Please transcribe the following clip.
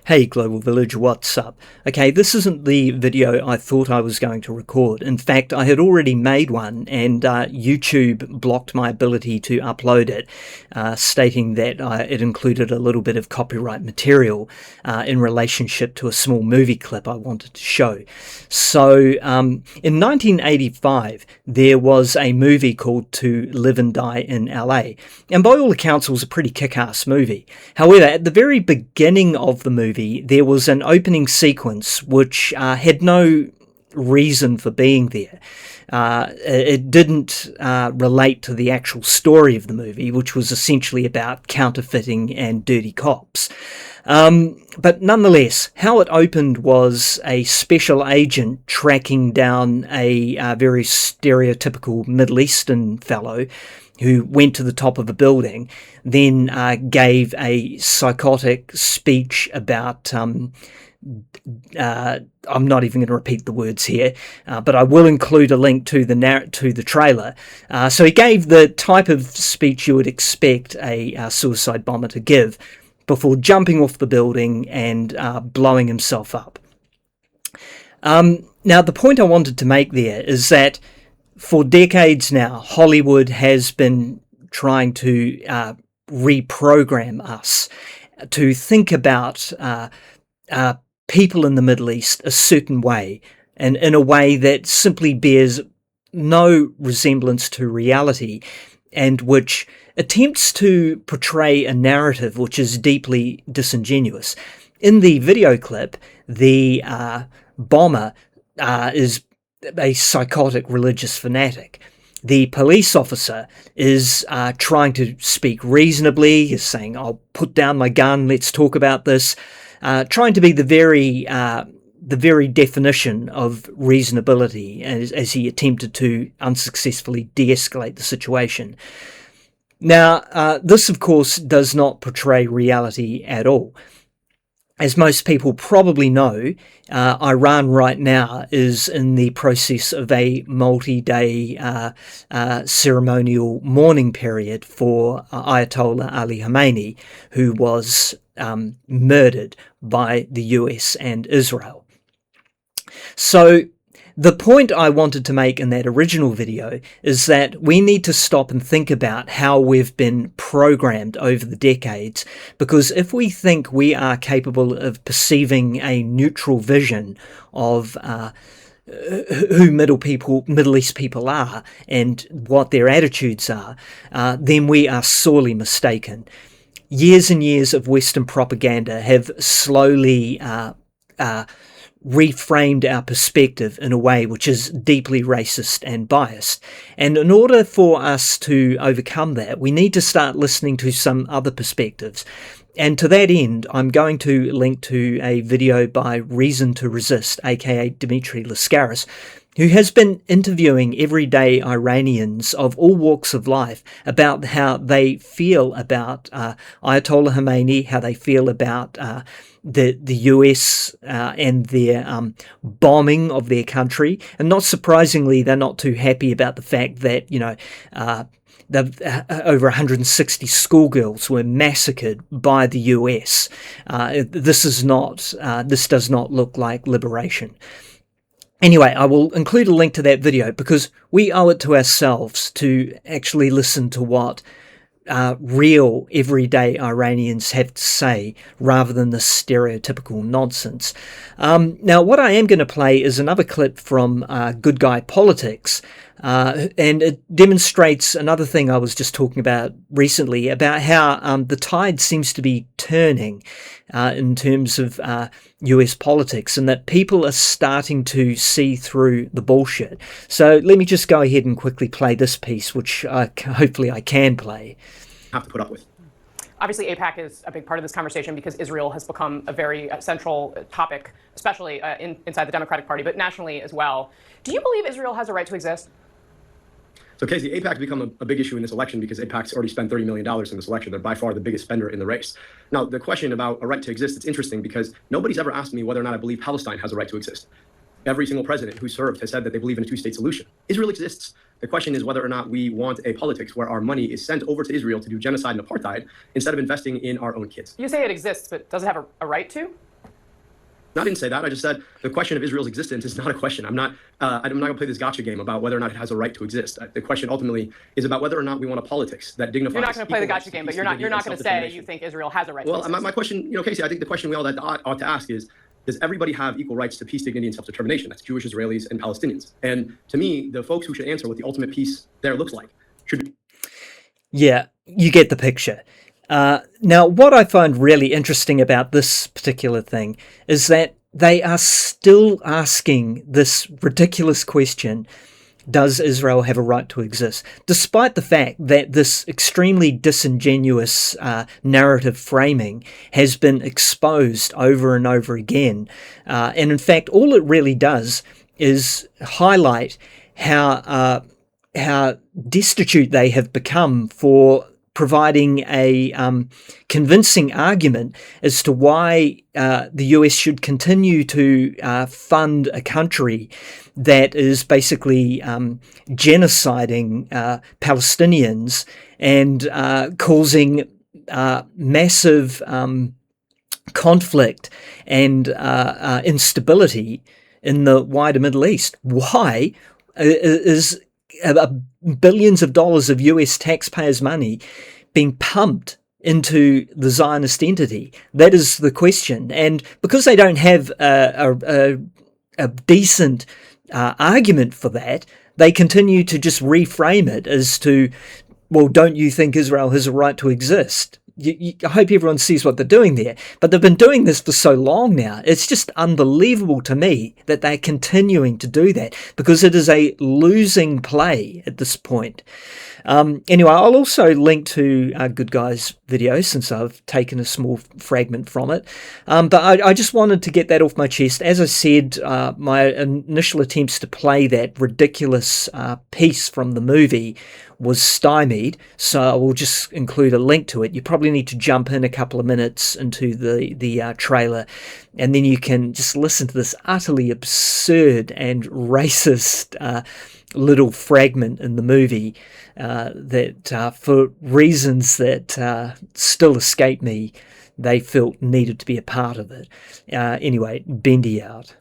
Hey Global Village, what's up? Okay, this isn't the video I thought I was going to record. In fact, I had already made one and YouTube blocked my ability to upload it, stating that it included a little bit of copyright material in relationship to a small movie clip I wanted to show. So in 1985, there was a movie called To Live and Die in LA, and by all accounts it was a pretty kick-ass movie. However, at the very beginning of the movie, there was an opening sequence which had no reason for being there. It didn't relate to the actual story of the movie, which was essentially about counterfeiting and dirty cops. But nonetheless, how it opened was a special agent tracking down a very stereotypical Middle Eastern fellow who went to the top of a building, then gave a psychotic speech about, I'm not even going to repeat the words here, but I will include a link to the trailer. So he gave the type of speech you would expect a suicide bomber to give before jumping off the building and blowing himself up. Now, the point I wanted to make there is that for decades now, Hollywood has been trying to reprogram us to think about people in the Middle East a certain way, and in a way that simply bears no resemblance to reality, and which attempts to portray a narrative which is deeply disingenuous. In the video clip, the bomber is a psychotic religious fanatic. The police officer is trying to speak reasonably, is saying, "I'll put down my gun, let's talk about this," trying to be the very definition of reasonability as he attempted to unsuccessfully de-escalate the situation. Now, this, of course, does not portray reality at all. As most people probably know, Iran right now is in the process of a multi-day ceremonial mourning period for Ayatollah Ali Khamenei, who was murdered by the US and Israel. So the point I wanted to make in that original video is that we need to stop and think about how we've been programmed over the decades, because if we think we are capable of perceiving a neutral vision of who Middle East people are and what their attitudes are, then we are sorely mistaken. Years and years of Western propaganda have slowly reframed our perspective in a way which is deeply racist and biased. And in order for us to overcome that, we need to start listening to some other perspectives. And to that end, I'm going to link to a video by Reason to Resist, aka Dimitri Lascaris, who has been interviewing everyday Iranians of all walks of life about how they feel about Ayatollah Khamenei, how they feel about the US and their bombing of their country. And not surprisingly, they're not too happy about the fact that, over 160 schoolgirls were massacred by the US. This does not look like liberation. Anyway, I will include a link to that video because we owe it to ourselves to actually listen to what real everyday Iranians have to say rather than the stereotypical nonsense. Now, what I am going to play is another clip from Good Guy Politics, and it demonstrates another thing I was just talking about recently, about how the tide seems to be turning in terms of US politics, and that people are starting to see through the bullshit. So let me just go ahead and quickly play this piece, which hopefully I can play. Have to put up with. Obviously, AIPAC is a big part of this conversation because Israel has become a very central topic, especially inside the Democratic Party, but nationally as well. Do you believe Israel has a right to exist? So, Casey, AIPAC's become a big issue in this election because AIPAC's already spent $30 million in this election. They're by far the biggest spender in the race. Now, the question about a right to exist, it's interesting because nobody's ever asked me whether or not I believe Palestine has a right to exist. Every single president who served has said that they believe in a two-state solution. Israel exists. The question is whether or not we want a politics where our money is sent over to Israel to do genocide and apartheid instead of investing in our own kids. You say it exists, but does it have a right to? No, I didn't say that. I just said the question of Israel's existence is not a question. I'm not going to play this gotcha game about whether or not it has a right to exist. The question ultimately is about whether or not we want a politics that dignifies. You're not going to play the gotcha game, but you're not going to say you think Israel has a right to exist. Well, my question, Casey, I think the question we all ought to ask is, does everybody have equal rights to peace, dignity, and self-determination? That's Jewish, Israelis, and Palestinians. And to me, the folks who should answer what the ultimate peace there looks like should be. Yeah, you get the picture. Now, what I find really interesting about this particular thing is that they are still asking this ridiculous question, does Israel have a right to exist? Despite the fact that this extremely disingenuous narrative framing has been exposed over and over again. And in fact, all it really does is highlight how destitute they have become for providing a convincing argument as to why the US should continue to fund a country that is basically genociding Palestinians and causing massive conflict and instability in the wider Middle East. Why is billions of dollars of US taxpayers' money being pumped into the Zionist entity? That is the question. And because they don't have a decent argument for that, they continue to just reframe it as to, well, don't you think Israel has a right to exist? I hope everyone sees what they're doing there. But they've been doing this for so long now. It's just unbelievable to me that they're continuing to do that, because it is a losing play at this point. Anyway, I'll also link to Good Guy's video, since I've taken a small fragment from it. But I just wanted to get that off my chest. As I said, my initial attempts to play that ridiculous piece from the movie was stymied, so I will just include a link to it. You probably need to jump in a couple of minutes into the trailer, and then you can just listen to this utterly absurd and racist little fragment in the movie that for reasons that still escape me, they felt needed to be a part of it. Anyway, Bendy out.